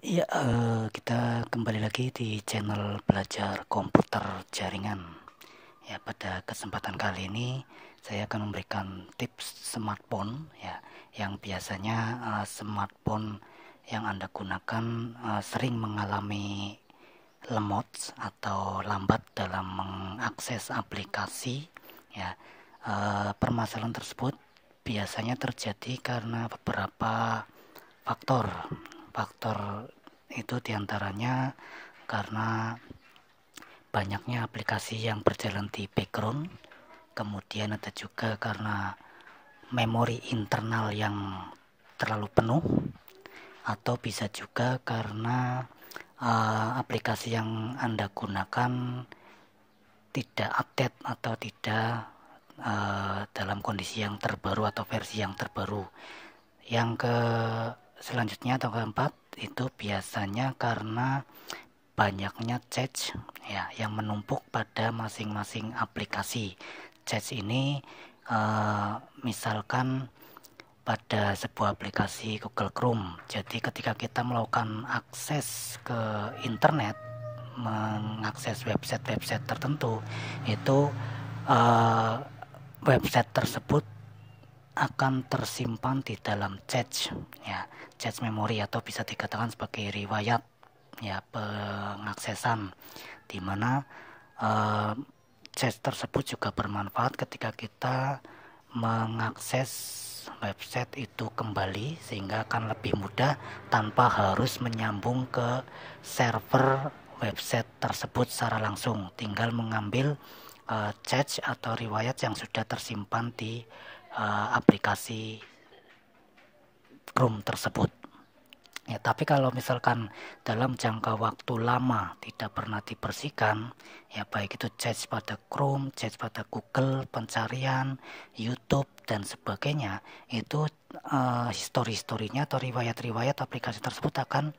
Ya, kita kembali lagi di channel belajar komputer jaringan. Ya, pada kesempatan kali ini saya akan memberikan tips smartphone ya, yang biasanya smartphone yang Anda gunakan sering mengalami lemot atau lambat dalam mengakses aplikasi ya. Permasalahan tersebut biasanya terjadi karena beberapa faktor. Faktor itu diantaranya karena banyaknya aplikasi yang berjalan di background, kemudian ada juga karena memori internal yang terlalu penuh, atau bisa juga karena aplikasi yang Anda gunakan tidak update atau tidak dalam kondisi yang terbaru atau versi yang terbaru. Yang selanjutnya atau keempat itu biasanya karena banyaknya cache ya yang menumpuk pada masing-masing aplikasi. Cache ini misalkan pada sebuah aplikasi Google Chrome. Jadi ketika kita melakukan akses ke internet, mengakses website-website tertentu, itu website tersebut akan tersimpan di dalam cache ya, cache memori atau bisa dikatakan sebagai riwayat ya pengaksesan, di mana cache tersebut juga bermanfaat ketika kita mengakses website itu kembali, sehingga akan lebih mudah tanpa harus menyambung ke server website tersebut secara langsung, tinggal mengambil cache atau riwayat yang sudah tersimpan di aplikasi Chrome tersebut. Ya, tapi kalau misalkan dalam jangka waktu lama tidak pernah dibersihkan, ya baik itu cache pada Chrome, cache pada Google, pencarian, YouTube dan sebagainya, itu histori-historinya atau riwayat-riwayat aplikasi tersebut akan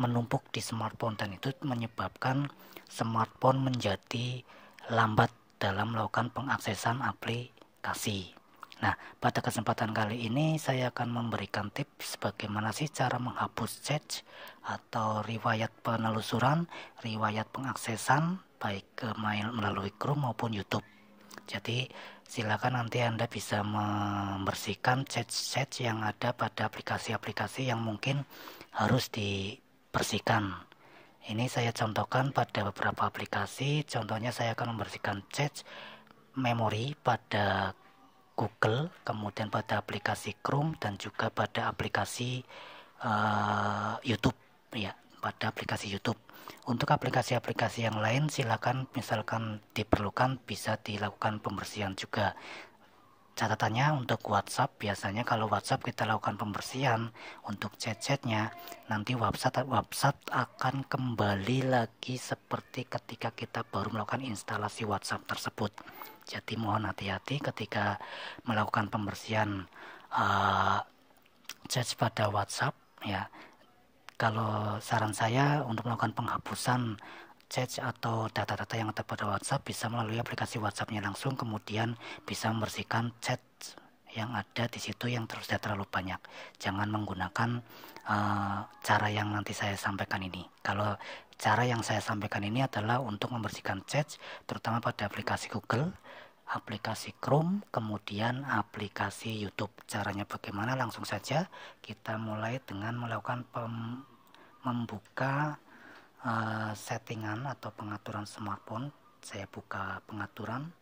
menumpuk di smartphone, dan itu menyebabkan smartphone menjadi lambat dalam melakukan pengaksesan aplikasi. Nah, pada kesempatan kali ini saya akan memberikan tips bagaimana sih cara menghapus cache atau riwayat penelusuran, riwayat pengaksesan baik ke mail melalui Chrome maupun YouTube. Jadi silakan nanti Anda bisa membersihkan cache-cache yang ada pada aplikasi-aplikasi yang mungkin harus dibersihkan. Ini saya contohkan pada beberapa aplikasi. Contohnya saya akan membersihkan cache memori pada Google, kemudian pada aplikasi Chrome dan juga pada aplikasi YouTube ya, pada aplikasi YouTube. Untuk aplikasi-aplikasi yang lain silakan, misalkan diperlukan bisa dilakukan pembersihan juga. Catatannya untuk WhatsApp, biasanya kalau WhatsApp kita lakukan pembersihan untuk chat-chatnya, nanti WhatsApp akan kembali lagi seperti ketika kita baru melakukan instalasi WhatsApp tersebut. Jadi mohon hati-hati ketika melakukan pembersihan chat pada WhatsApp ya. Kalau saran saya untuk melakukan penghapusan chat atau data-data yang ada pada WhatsApp, bisa melalui aplikasi WhatsAppnya langsung, kemudian bisa membersihkan chat yang ada di situ yang sudah terlalu banyak. Jangan menggunakan cara yang nanti saya sampaikan ini. Kalau cara yang saya sampaikan ini adalah untuk membersihkan chat, terutama pada aplikasi Google, aplikasi Chrome, kemudian aplikasi YouTube. Caranya bagaimana? Langsung saja kita mulai dengan melakukan membuka settingan atau pengaturan smartphone. Saya buka pengaturan,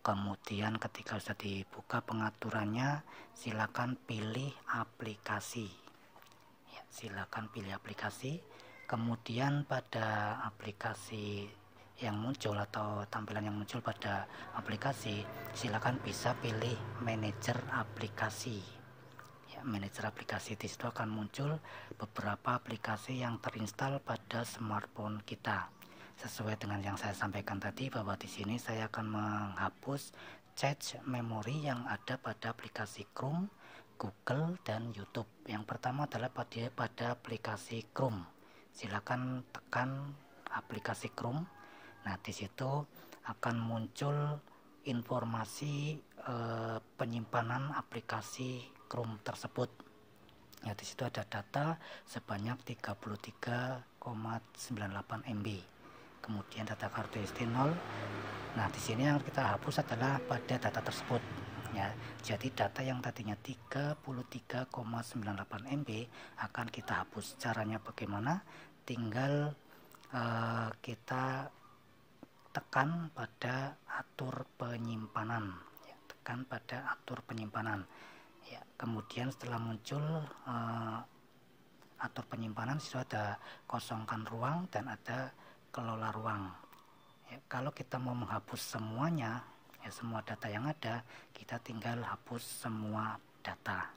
kemudian ketika sudah dibuka pengaturannya, silakan pilih aplikasi ya, silakan pilih aplikasi. Kemudian pada aplikasi yang muncul atau tampilan yang muncul pada aplikasi, silakan bisa pilih manajer aplikasi ya. Manajer aplikasi, di situ akan muncul beberapa aplikasi yang terinstal pada smartphone kita. Sesuai dengan yang saya sampaikan tadi, bahwa di sini saya akan menghapus cache memori yang ada pada aplikasi Chrome, Google dan YouTube. Yang pertama adalah pada aplikasi Chrome. Silakan tekan aplikasi Chrome. Nah, di situ akan muncul informasi penyimpanan aplikasi Chrome tersebut. Ya, di situ ada data sebanyak 33,98 MB. Kemudian data kartu SD 0. Nah, di sini yang kita hapus adalah pada data tersebut. Ya, jadi data yang tadinya 33,98 MB akan kita hapus. Caranya bagaimana? Tinggal kita tekan pada atur penyimpanan. Ya, tekan pada atur penyimpanan. Ya, kemudian setelah muncul atur penyimpanan, situ ada kosongkan ruang dan ada kelola ruang. Ya, kalau kita mau menghapus semuanya, ya semua data yang ada, kita tinggal hapus semua data.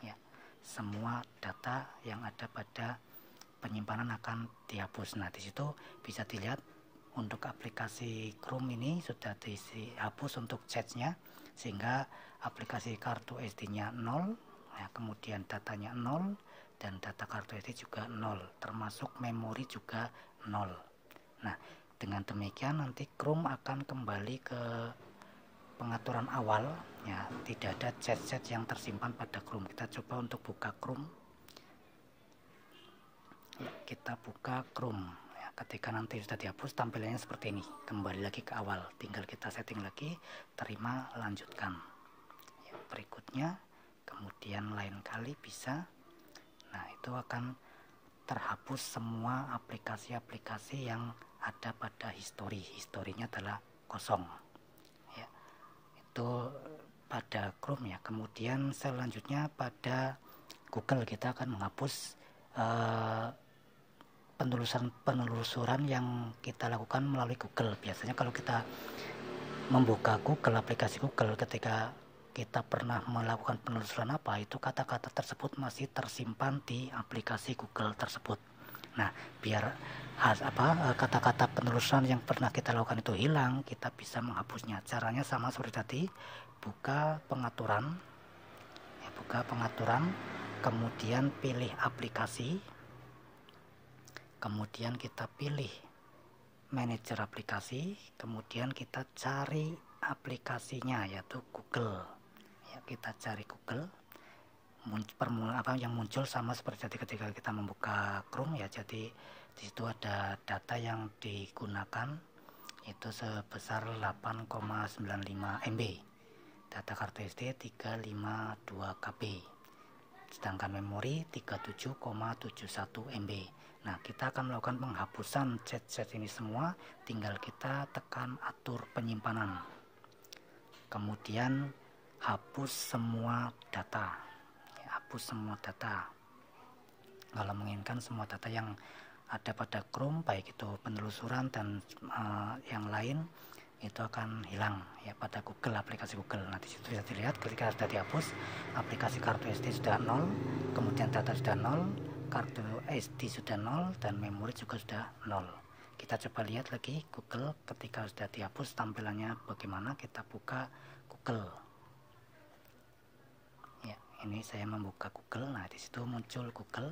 Ya, semua data yang ada pada penyimpanan akan dihapus. Nah, di situ bisa dilihat untuk aplikasi Chrome ini sudah dihapus untuk chat-nya, sehingga aplikasi kartu SD-nya 0, ya, kemudian datanya 0, dan data kartu SD juga 0, termasuk memori juga 0. Nah, dengan demikian nanti Chrome akan kembali ke pengaturan awal, ya, tidak ada chat-chat yang tersimpan pada Chrome. Kita coba untuk buka Chrome. Ya, kita buka Chrome. Ketika nanti sudah dihapus, tampilannya seperti ini, kembali lagi ke awal, tinggal kita setting lagi, terima, lanjutkan. Ya, berikutnya, kemudian lain kali bisa. Nah, itu akan terhapus semua aplikasi-aplikasi yang ada pada historinya adalah kosong. Ya, itu pada Chrome ya. Kemudian selanjutnya pada Google kita akan menghapus penelusuran yang kita lakukan melalui Google. Biasanya kalau kita membuka Google, aplikasi Google, ketika kita pernah melakukan penelusuran apa, itu kata-kata tersebut masih tersimpan di aplikasi Google tersebut. Nah, biar kata-kata penelusuran yang pernah kita lakukan itu hilang, kita bisa menghapusnya. Caranya sama seperti tadi, buka pengaturan, kemudian pilih aplikasi, kemudian kita pilih manajer aplikasi, kemudian kita cari aplikasinya yaitu Google. Ya, kita cari Google. Yang muncul sama seperti tadi ketika kita membuka Chrome ya. Jadi di situ ada data yang digunakan itu sebesar 8,95 MB. Data kartu SD 352 KB. Sedangkan memori 37,71 MB. Nah, kita akan melakukan penghapusan chat-chat ini semua, tinggal kita tekan atur penyimpanan. Kemudian hapus semua data. Ya, hapus semua data. Kalau menginginkan semua data yang ada pada Chrome, baik itu penelusuran dan yang lain, itu akan hilang ya pada Google, aplikasi Google. Nah, di situ bisa dilihat ketika sudah dihapus, aplikasi kartu SD sudah 0, kemudian data sudah 0, kartu SD sudah 0, dan memori juga sudah 0. Kita coba lihat lagi Google ketika sudah dihapus tampilannya bagaimana. Kita buka Google. Ya, ini saya membuka Google. Nah, di situ muncul Google.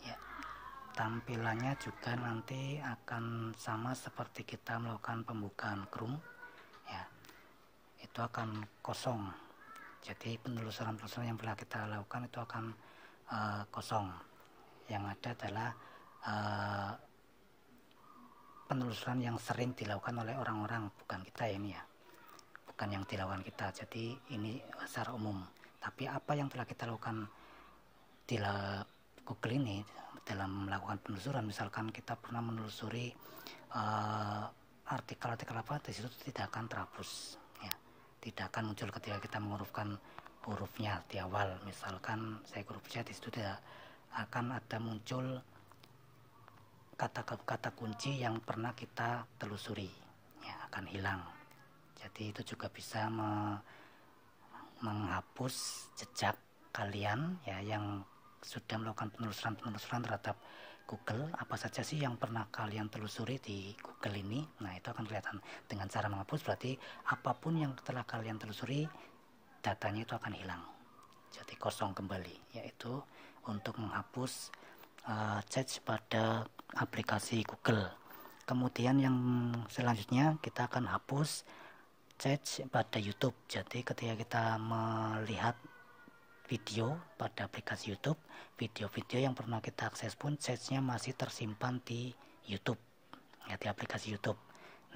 Ya, tampilannya juga nanti akan sama seperti kita melakukan pembukaan Chrome. Ya, itu akan kosong. Jadi penelusuran yang pernah kita lakukan itu akan kosong. Yang ada adalah penelusuran yang sering dilakukan oleh orang-orang, bukan kita ini ya, bukan yang dilakukan kita. Jadi ini secara umum. Tapi apa yang telah kita lakukan di Google ini dalam melakukan penelusuran, misalkan kita pernah menelusuri artikel-artikel apa, di situ tidak akan terhapus. Ya, tidak akan muncul ketika kita mengurufkan hurufnya di awal. Misalkan saya huruf C, di situ tidak akan ada muncul kata-kata kunci yang pernah kita telusuri, ya akan hilang. Jadi itu juga bisa menghapus jejak kalian ya yang sudah melakukan penelusuran terhadap Google. Apa saja sih yang pernah kalian telusuri di Google ini. Nah, itu akan kelihatan dengan cara menghapus. Berarti apapun yang telah kalian telusuri, datanya itu akan hilang, jadi kosong kembali. Yaitu untuk menghapus chat pada aplikasi Google. Kemudian yang selanjutnya kita akan hapus chat pada YouTube. Jadi ketika kita melihat video pada aplikasi YouTube, video-video yang pernah kita akses pun chatnya masih tersimpan di YouTube, ya, di aplikasi YouTube.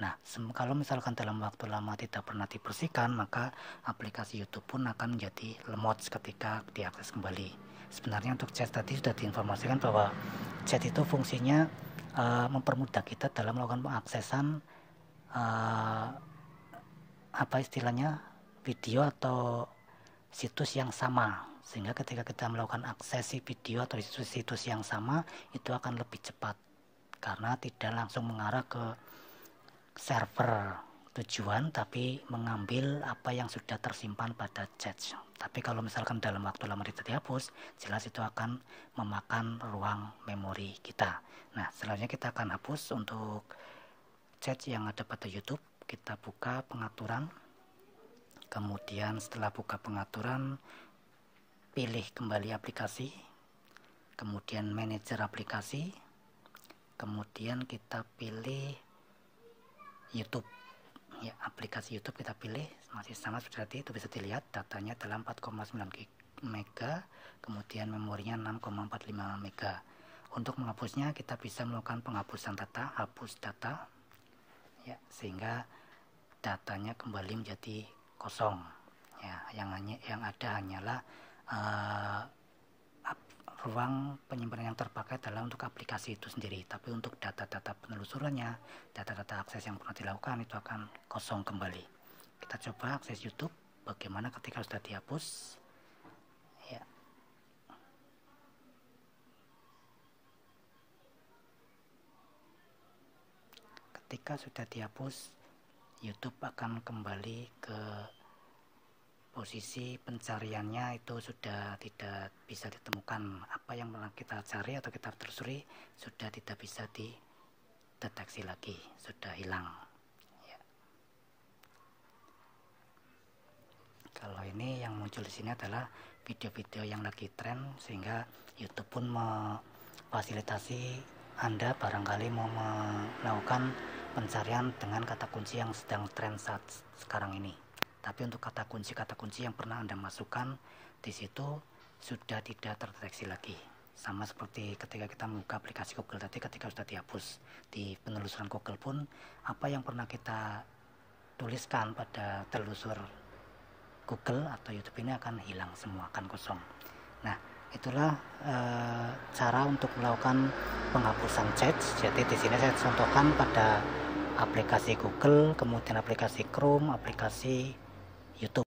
Nah, kalau misalkan dalam waktu lama tidak pernah dibersihkan, maka aplikasi YouTube pun akan menjadi lemot ketika diakses kembali. Sebenarnya untuk chat tadi sudah diinformasikan bahwa chat itu fungsinya mempermudah kita dalam melakukan pengaksesan apa istilahnya, video atau situs yang sama, sehingga ketika kita melakukan akses video atau situs yang sama itu akan lebih cepat karena tidak langsung mengarah ke server tujuan tapi mengambil apa yang sudah tersimpan pada chat. Tapi kalau misalkan dalam waktu lama tidak dihapus, jelas itu akan memakan ruang memori kita. Nah, selanjutnya kita akan hapus untuk chat yang ada pada YouTube. Kita buka pengaturan, kemudian setelah buka pengaturan pilih kembali aplikasi, kemudian manajer aplikasi, kemudian kita pilih YouTube, ya, aplikasi YouTube kita pilih, masih sama seperti itu, bisa dilihat datanya dalam 4,9 MB, kemudian memorinya 6,45 MB. Untuk menghapusnya kita bisa melakukan penghapusan data, hapus data, ya, sehingga datanya kembali menjadi kosong, ya, yang ada hanyalah ruang penyimpanan yang terpakai adalah untuk aplikasi itu sendiri, tapi untuk data-data penelusurannya, data-data akses yang pernah dilakukan itu akan kosong kembali. Kita coba akses YouTube, bagaimana ketika sudah dihapus, ya. Ketika sudah dihapus, YouTube akan kembali ke posisi pencariannya, itu sudah tidak bisa ditemukan. Apa yang pernah kita cari atau kita telusuri sudah tidak bisa dideteksi lagi, sudah hilang, ya. Kalau ini yang muncul di sini adalah video-video yang lagi tren, sehingga YouTube pun memfasilitasi Anda barangkali mau melakukan pencarian dengan kata kunci yang sedang tren saat sekarang ini. Tapi untuk kata kunci yang pernah Anda masukkan di situ sudah tidak terdeteksi lagi. Sama seperti ketika kita membuka aplikasi Google tadi, ketika sudah dihapus di penelusuran Google pun, apa yang pernah kita tuliskan pada telusur Google atau YouTube ini akan hilang semua, akan kosong. Nah, itulah cara untuk melakukan penghapusan chat. Jadi di sini saya contohkan pada aplikasi Google, kemudian aplikasi Chrome, aplikasi YouTube.